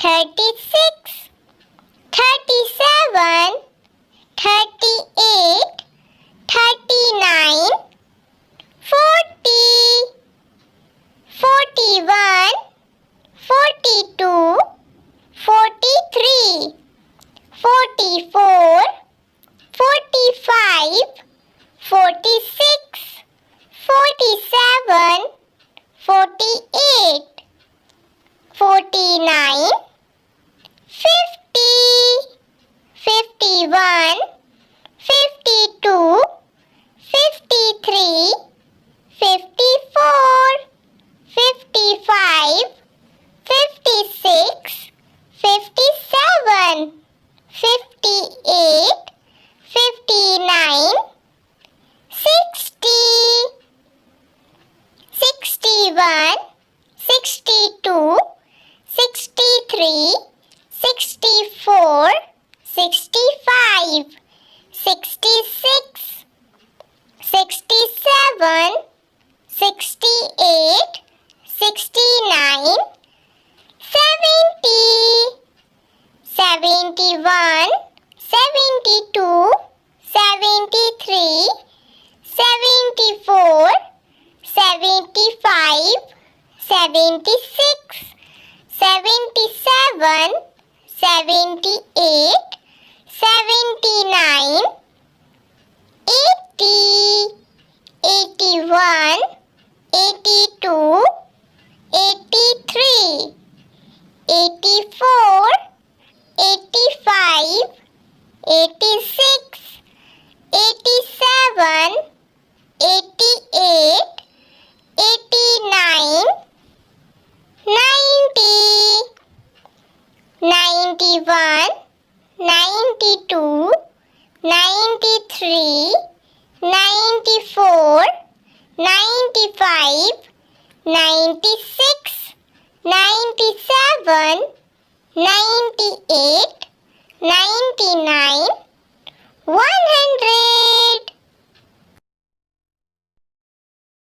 36, 37, 38, 39, 40, 41, 42, 43, 44, 45, 46, 47, 48, 49, 50, 51, 52, 53, 54, 55, 56, 57, 58, 59, 60, 61, 62, 63, 64, 65, 66, 67, 68, 69, 70, 71, 72, 73, 74, 75, 76, 77, 78, 79, 80, 81, 82, 83, 84, 85, 86, 87, 88, 89, 90, 91, 92, 93, 94, 95, 96, 97, 98, 99, 100.